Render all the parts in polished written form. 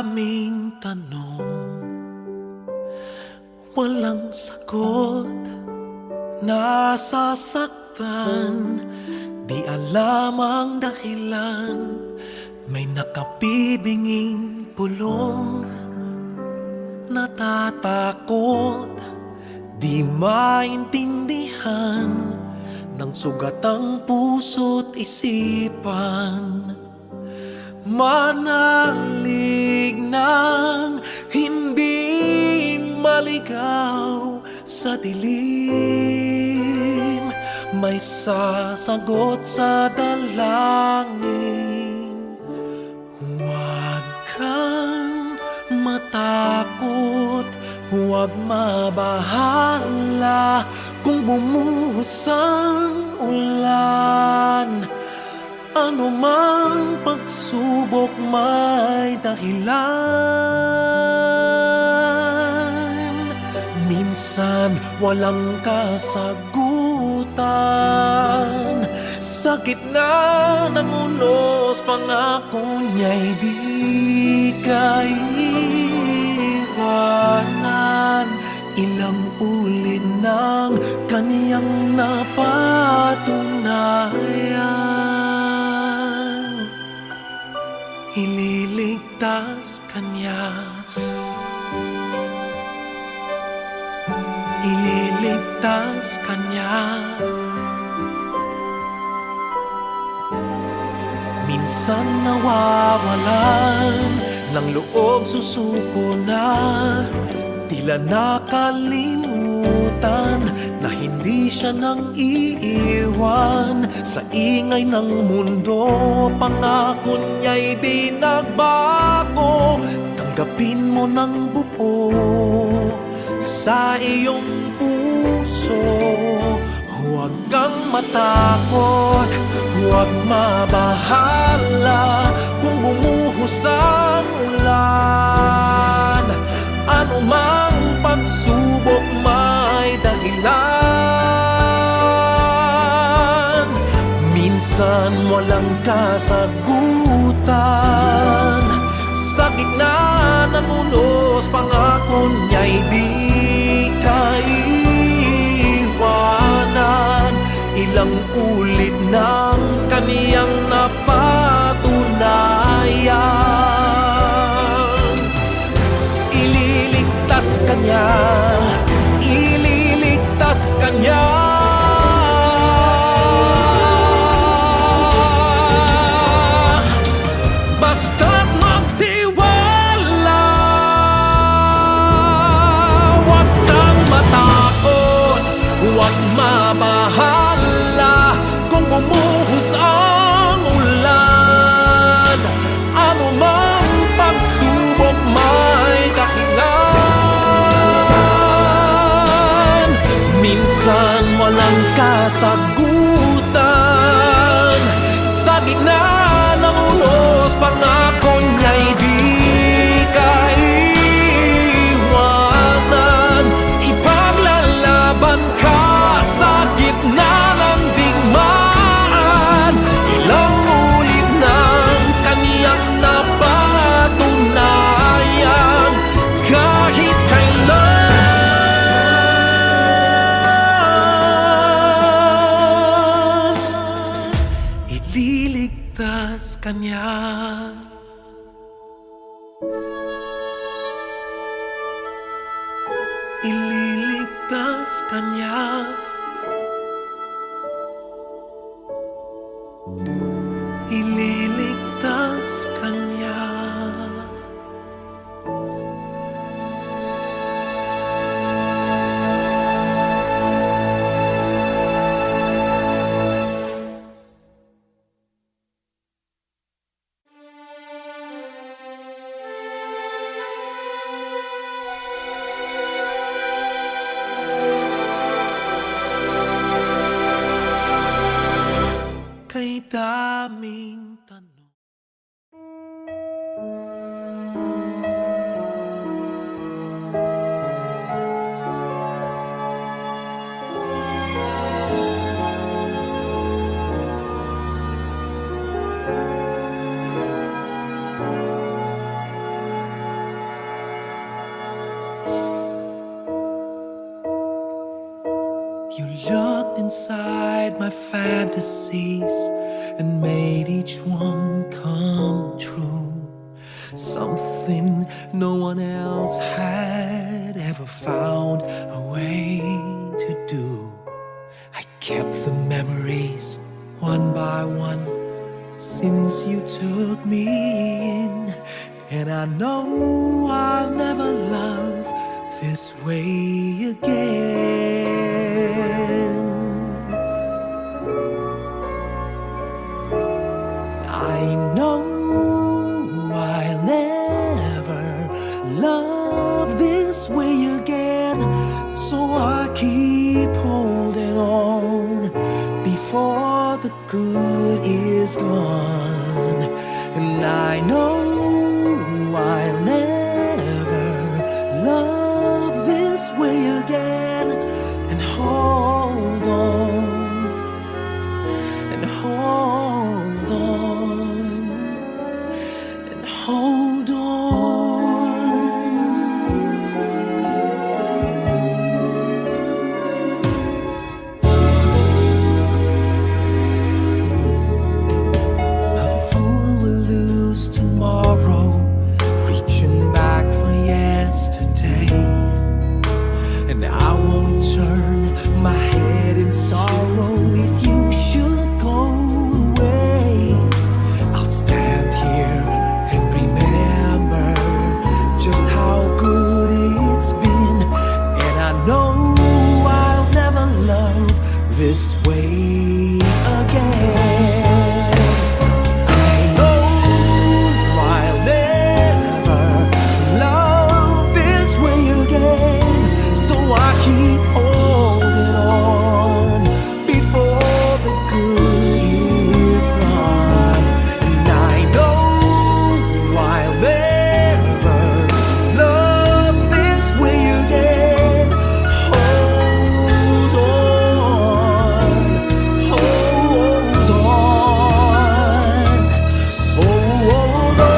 daming tanong, walang sagot. Nasasaktan, di alam ang dahilan. May nakapibinging pulong, natatakot, di maintindihan ng sugat ang puso't isipan. Manalig ng hindi maligaw sa dilim, may sasagot sa dalangin. Huwag kang matakot, huwag mabahala kung bumuhos ang ulan. Ano mang pagsubok may dahilan. Minsan walang kasagutan, sa gitna ng unos pangako niya'y di kaiwanan. Ilang ulit ng kaniyang napatunayan, ililigtas kanya, ililigtas kanya. Minsan nawawalan ng loob, susuko na, tila nakalimutan na hindi siya nang iiwan. Sa ingay ng mundo, pangako niya'y di nagbago. Tanggapin mo ng buo sa iyong puso. Huwag kang matakot, huwag mabahala kung bumuhos ang ulan. Ano mang pagsubok may dahilan. Minsan walang kasagutan, sa gitna ng unos pangako niya'y di kaiwanan. Ilang ulit ng kaniyang napatunayan, ililigtas kanya, ililigtas kanya. Basta't magtiwala, huwag kang matakot, huwag mabahala kung bumuhos ang ulan. Ano mang pagsubok may dahilan. Minsan walang kasagutan, sa gitna ng unos pangako niya'y di kaiwanan. Ipaglalaban ka sa gitna ng digmaan. Ilang ulit ng kaniyang napatunayan, kahit kailan, ililigtas kanya. Ililigtas kanya, ililigtas kanya. Kay daming tanong, You looked inside my fantasies and made each one come true. Something no one else had ever found a way to do. I kept the memories one by one since you took me in, and I know I'll never love this way again. I know I'll never love this way again, so I keep holding on before the good is gone. And I know I'll never love this way again, and hold on, and hold on, and hold on. A fool will lose tomorrow, reaching back for yesterday, and I won't turn my head in sorrow if you should go away. I'll stand here and remember just how good it's been, and I know I'll never love this way again. I know I'll never love this way again, so I keep holding on before the good is gone. And I know I'll never love this way again. Hold on, hold on, hold on.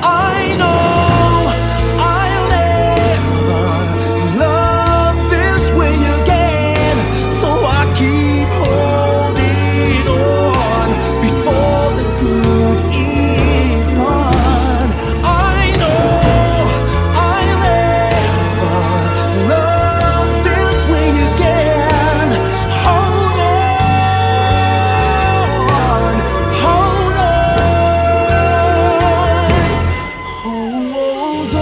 I know I'll never love this way again, so I keep holding on before the good is gone. I know I'll never love this way again. Hold on, hold on, hold on.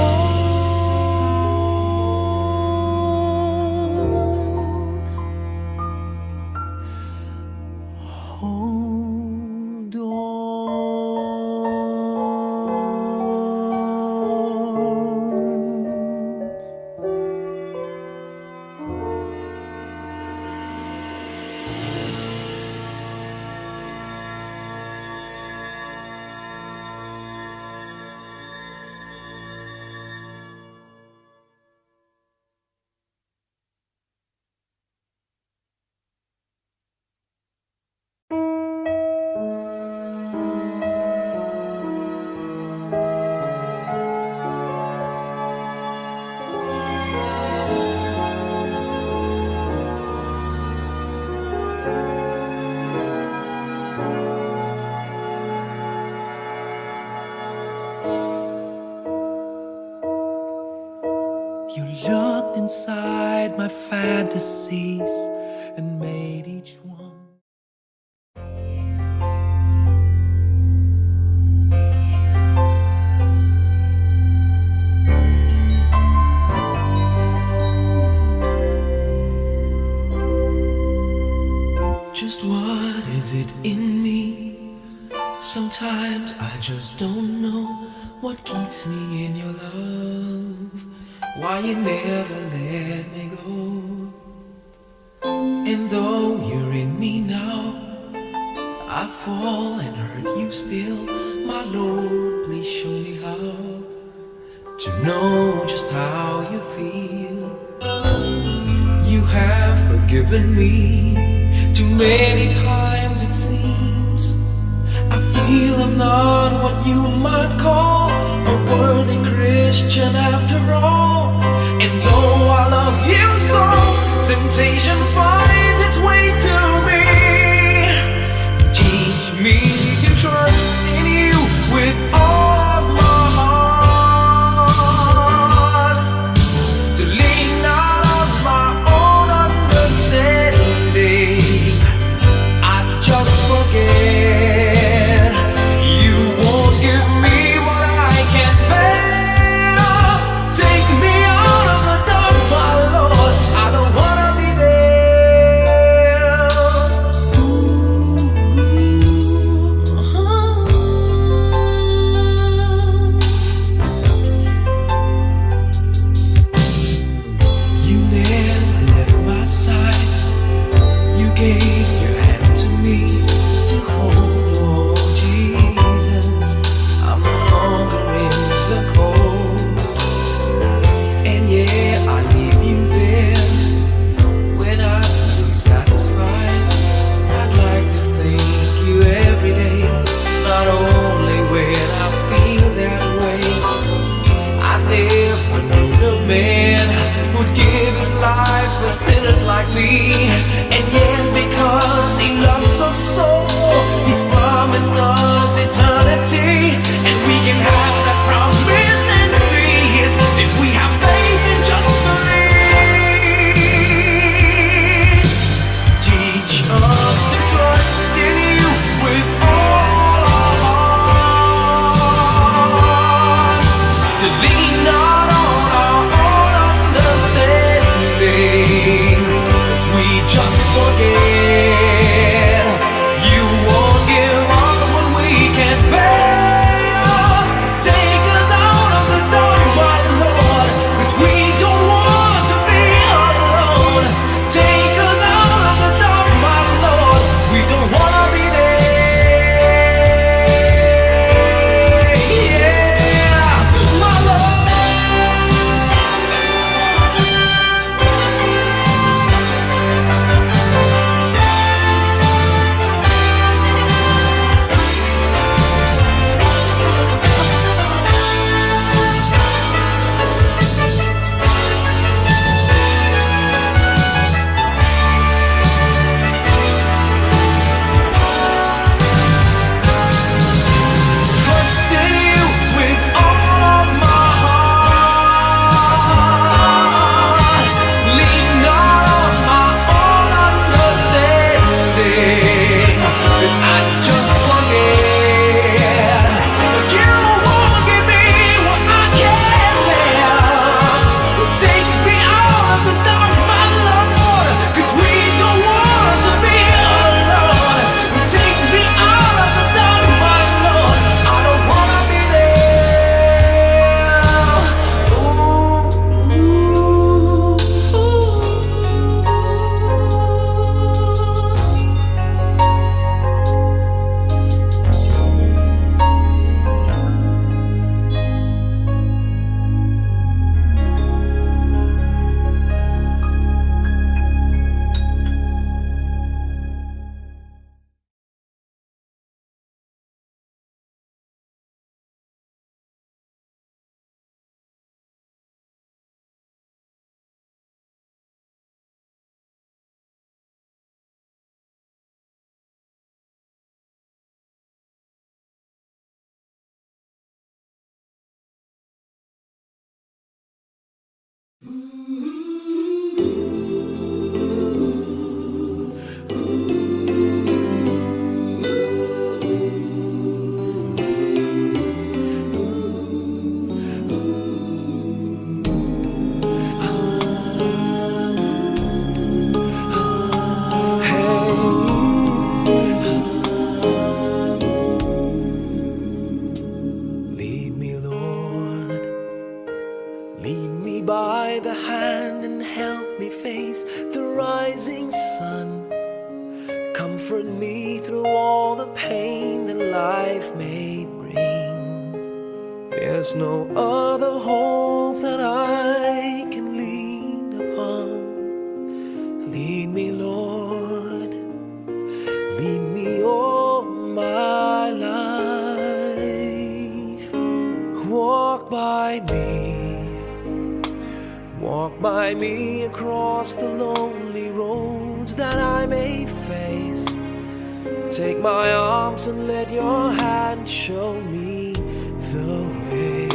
Hold on. You looked inside my fantasies and made each one. Just what is it in me? Sometimes I just don't know what keeps me in your love, why you never let me go. And though you're in me now, I fall and hurt you still. My Lord, please show me how to know just how you feel. You have forgiven me too many times, it seems. I feel I'm not what you might call a worthy Christian. Christian after all. And though I love you so, temptation finds its way to me. Teach me to trust in you with all of my heart, to lean not on my own understanding. I just forget you won't give me what I can't bear. Take me out of the dark, my Lord. I don't wanna be there. You never left my side. You gave your hand to me to hold. Oh Jesus, I'm no longer in the cold. And yeah, I leave you there when I feel satisfied. I'd like to thank you every day, not only when I feel that way. I never knew the man who'd give his life for sinners like me. And yet because he loves us so, he's promised us eternity. And we can have that promise and be his if we have faith and just believe. Teach us to trust in you with all our heart, to lean not on our own understanding, 'cause we just forget you won't give us what we can't bear. Take us out of the dark, my Lord, 'cause we don't want to be alone. Take us out of the dark, my Lord, we don't wanna be there. Yeah, my Lord. Trust in you with all of my heart. Lean not on my own understanding, 'cause I just forget you won't give me what I can't bear. Take me out of the dark, my Lord, 'cause we don't want to be alone. Take me out of the dark, my Lord, I don't wanna be there. Ooh, lead me, Lord. Lead me by the hand and help me face the rising sun. Comfort me through all the pain that life may bring. There's no other hope that I can lean upon. Lead me, Lord. Lead me all my life. Walk by by me, walk by me across the lonely roads that I may face. Take my arms and let your hand show me the way.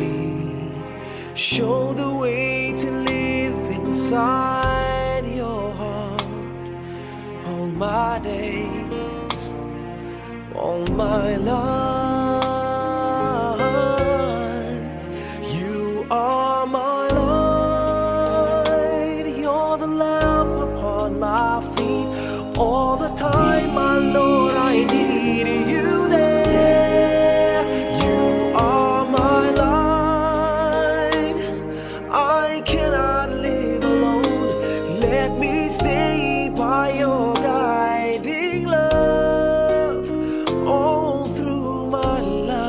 Show the way to live inside your heart all my days, all my life. You are my light, you're the lamp upon my feet. All the time, my Lord, I need you there. You are my light, I cannot live alone. Let me stay by your guiding love all through my life.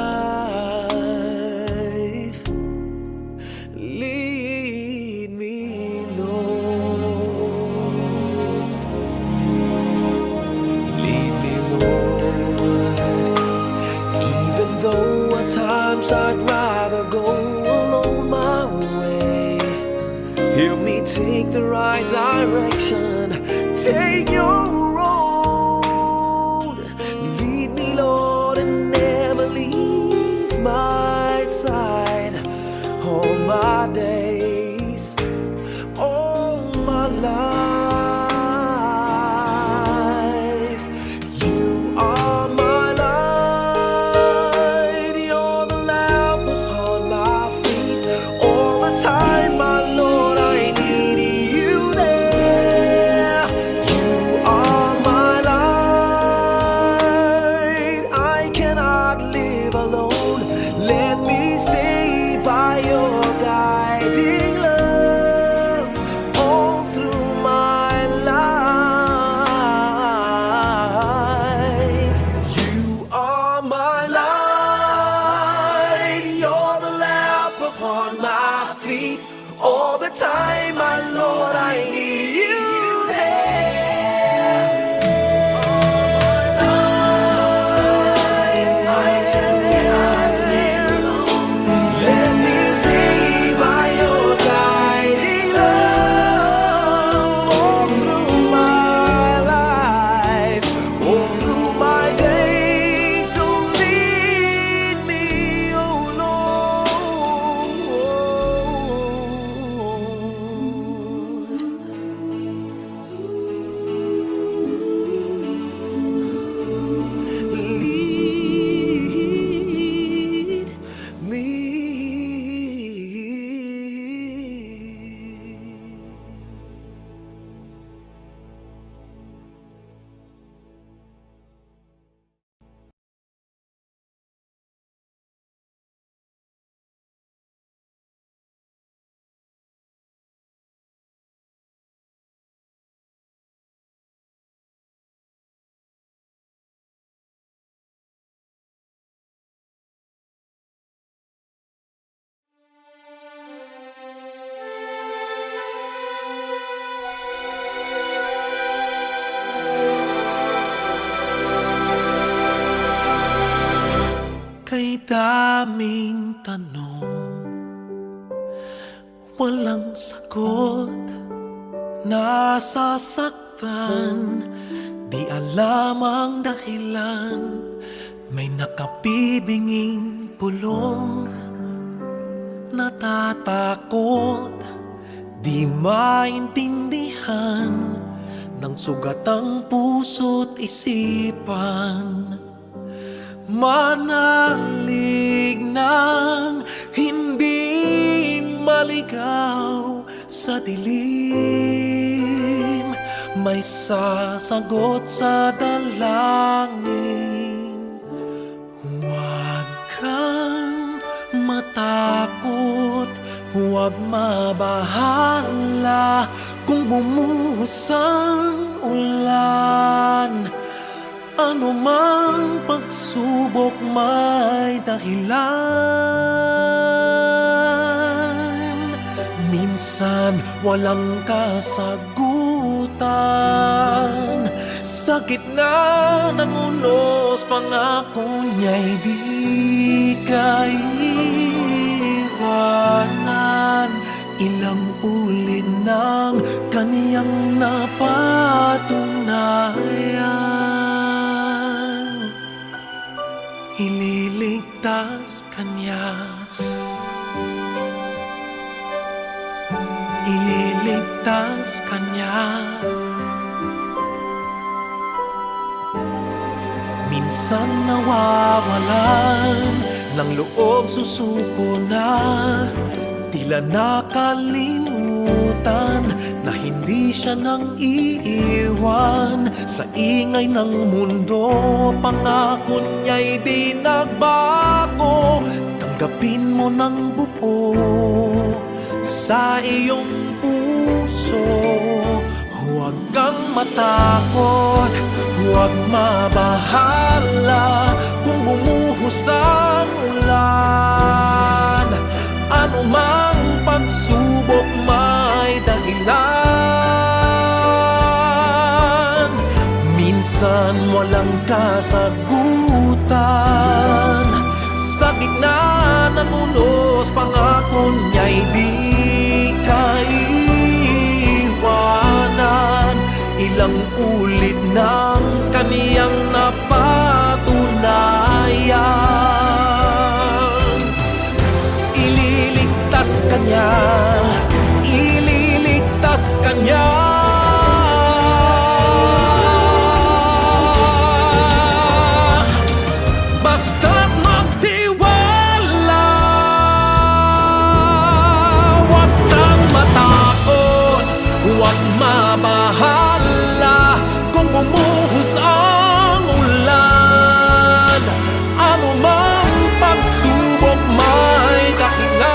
Lead me, Lord. Lead me, Lord. Even though at times I'd rather go alone my way, help me take the right direction. Take your road. Lead me, Lord, and never leave my side. All my days, all my life. You are my light, you're the lamp upon my feet. All the time, my Lord, I need you there. You are my light, I cannot live alone. Let me stay by your guiding love all through my life. You are my light, you're the lamp upon my feet. All the time, my Lord, I need you there. I just cannot live alone. Let me stay by your guiding love all through my life, all through my days. So lead me, oh Lord. Lead me. Kay daming tanong, walang sagot. Nasasaktan, di alam ang dahilan. May nakabibinging pulong, natatakot, di maintindihan ng sugat ang puso't isipan. Manalig ng hindi maligaw sa dilim. May sasagot sa dalangin. Huwag kang matakot, huwag mabahala kung bumuhos ang ulan. Ano mang pagsubok may dahilan. Minsan walang kasagutan. Sa gitna ng unos, pangako niya'y di kaiwan. iwanan. Ilang ulit nang kaniyang napatunayan. Ililigtas kanya, ililigtas kanya. Minsan nawawalan ng loob, susuko na, tila nakalimutan na hindi siya nang iiwan. Sa ingay ng mundo, pangako niya'y di nagbago. Tanggapin mo ng buo sa iyong puso. Huwag kang matakot, huwag mabahala kung bumuhos ang ulan. Ano mang pagsubok may dahilan. Minsan walang kasagutan. Sa gitna ng unos, pangako niya'y di kaiwanan. Ilang ulit nang kaniyang napatunayan. Ililigtas kanya, ililigtas kanya. Basta't magtiwala, huwag kang matakot, huwag mabahala kung bumuhos ang ulan. Ano mang pagsubok may dahilan.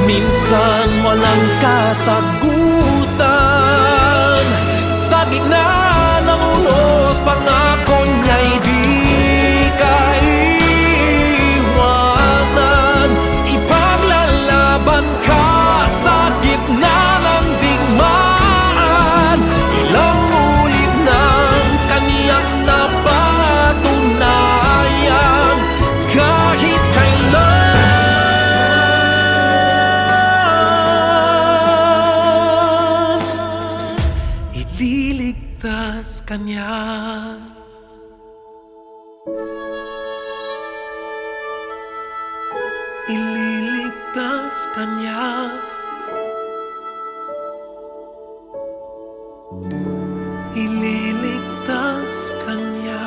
Minsan walang kasagutan. Sa gitna ng unos, pangako niya'y di kaiwanan. Ipaglalaban ka sa gitna ng digmaan. Ilang ulit nang kaniyang napatunayan. Kahit kailan, ililigtas kanya. Ililigtas kanya. Ililigtas kanya.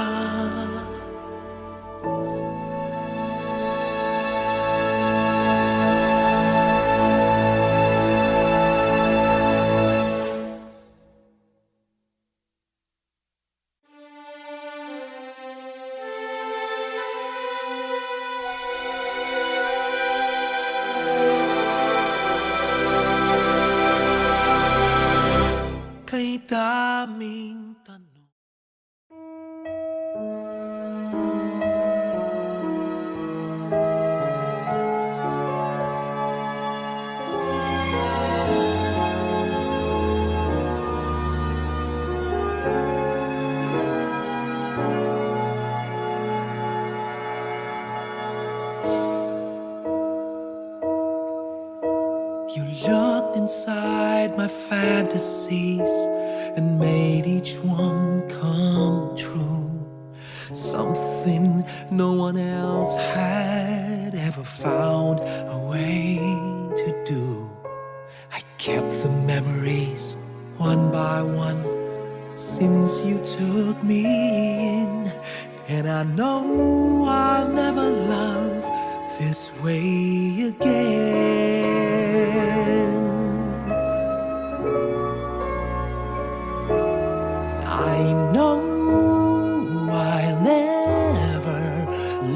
Kay daming tanong. You looked inside my fantasies and made each one come true. Something no one else had ever found a way to do. I kept the memories one by one since you took me in, and I know I'll never love this way again. I know I'll never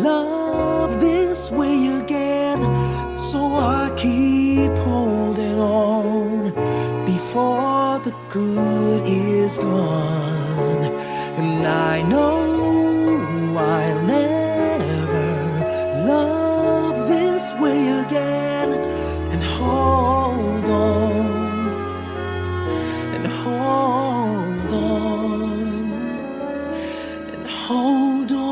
love this way again, so I keep holding on before the good is gone. And I know I'll never love this way again, and hold on, and hold on, and hold on.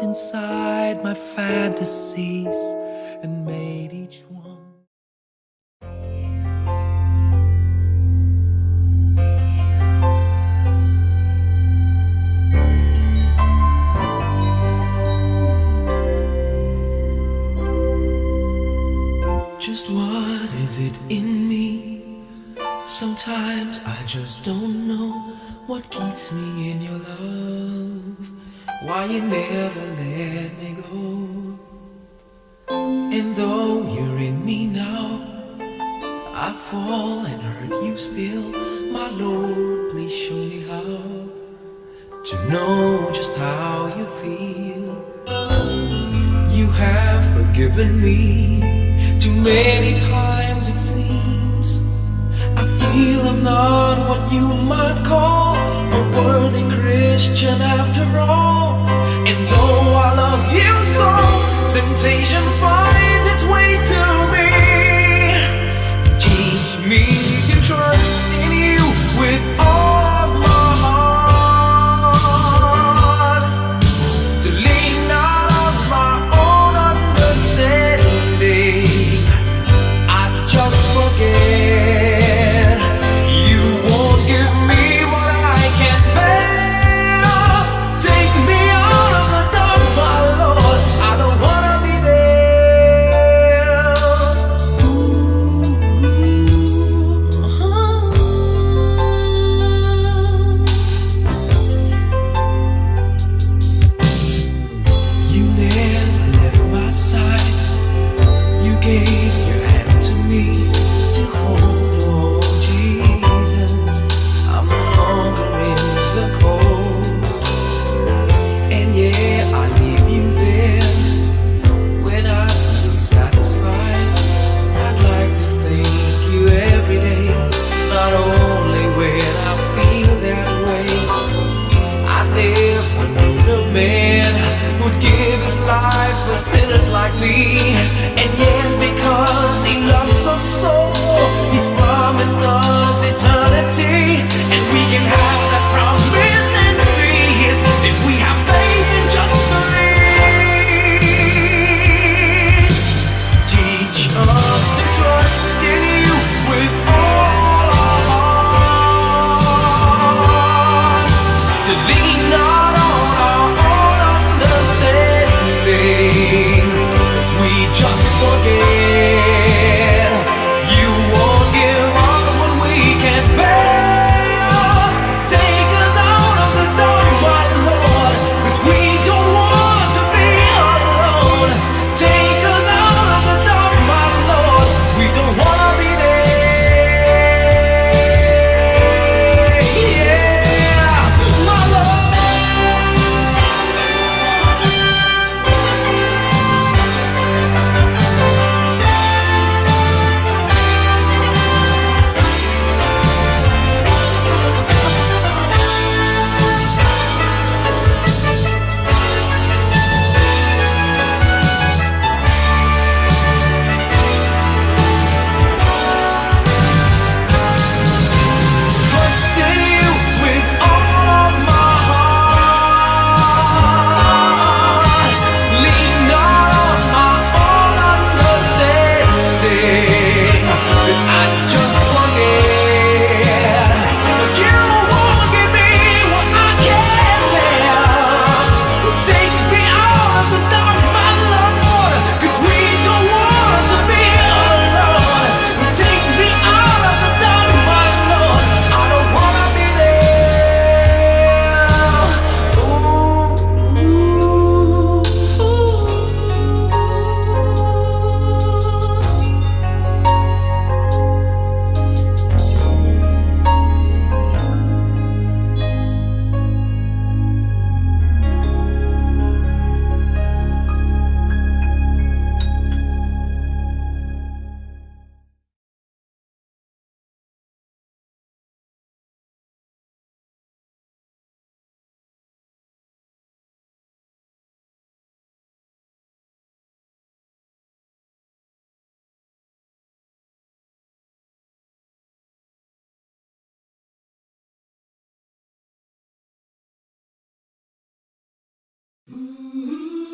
inside my fantasies and made each one. Just what is it in me? Sometimes I just don't know what keeps me in your love. Why you never let me go. And though you're in me now, I fall and hurt you still. My Lord, please show me how to know just how you feel. You have forgiven me too many times it seems. I feel I'm not what you might call a worthy Christian after all. And though I love you so, temptation finds its way to me. Teach me to trust in you with all of my heart, to lean not on my own understanding. I just forget. You won't give me what I can't bear. Take me out of the dark, my Lord. I don't wanna be there. You never left my side. You gave your hand to me to hold. Oh Jesus, I'm no longer in the cold. And yeah, I leave you there when I feel satisfied. I'd like to thank you every day, not only when I feel that way. I never knew the man who'd give his life for sinners like me. And yet because he loves us so, he's promised us eternity. And we can have that promise and be his if we have faith and just believe. Teach us to trust in you with all our heart, to lean not on our own understanding, 'cause we just forget. You won't give us what we can't bear. Take us out of the dark, my Lord, 'cause we don't want to be alone. Take us out of the dark, my Lord, we don't wanna be there. Yeah, my Lord. Trust in you with all of my heart. Lean not on my own understanding, 'cause I just forget. You won't give me what I can't bear. Take me out of the dark, my Lord, 'cause we don't want to be alone. Take me out of the dark, my Lord, I don't wanna be there. Ooh.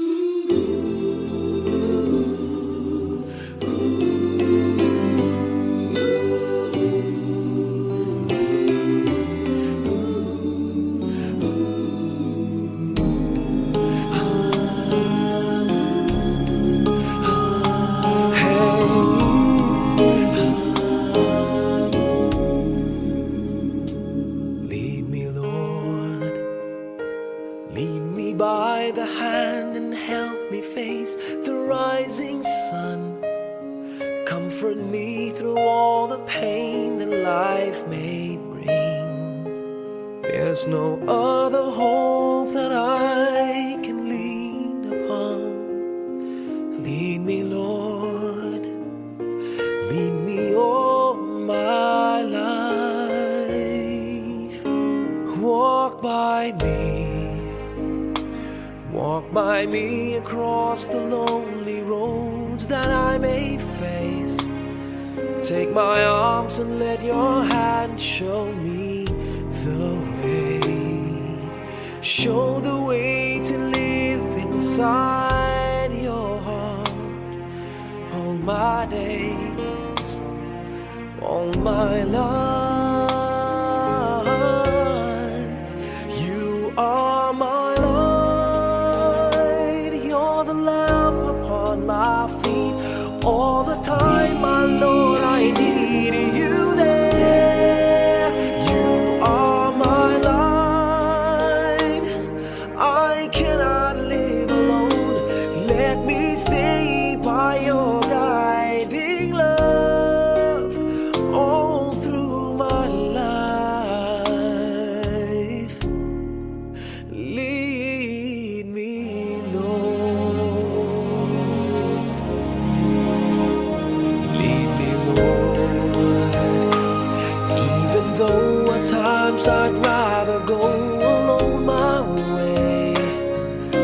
by the hand and help me face the rising sun. Comfort me through all the pain that life may bring. There's no other hope that I can lean upon. Lead me, Lord, lead me all my life. Walk by me across the lonely roads that I may face. Take my arms and let your hand show me the way. Show the way to live inside your heart all my days, all my life. You are my light, you're the lamp upon my feet. All the time, my Lord, I need you there. You are my light, I cannot live alone. Let me stay by your guiding love all through my life. Lead me, Lord. Lead me, Lord. Even though at times I'd rather go alone my way,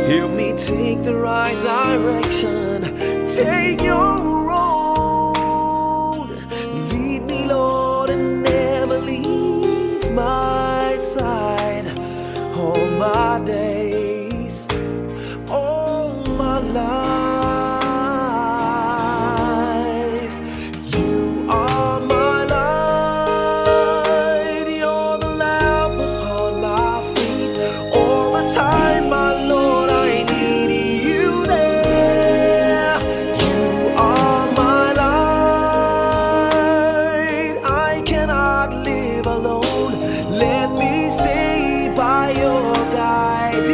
help me take the right direction. Take your road. Lead me, Lord, and never leave my side. All my days, all my life. You are my light, you're the lamp upon my feet. All the time, my Lord, I need you there. You are my light, I cannot live alone. Let me stay by your guiding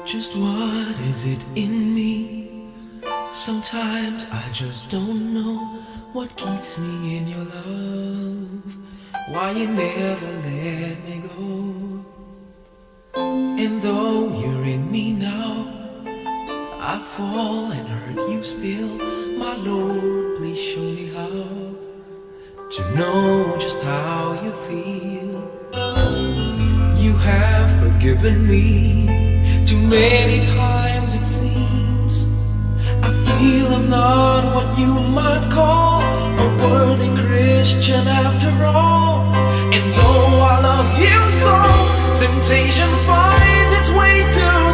Just what is it in me? Sometimes I just don't know what keeps me in your love. Why you never let me go. And though you're in me now, I fall and hurt you still. My Lord, please show me how to know just how you feel. You have forgiven me too many times it seems. I feel I'm not what you might call a worthy Christian after all. And though I love you so, temptation finds its way to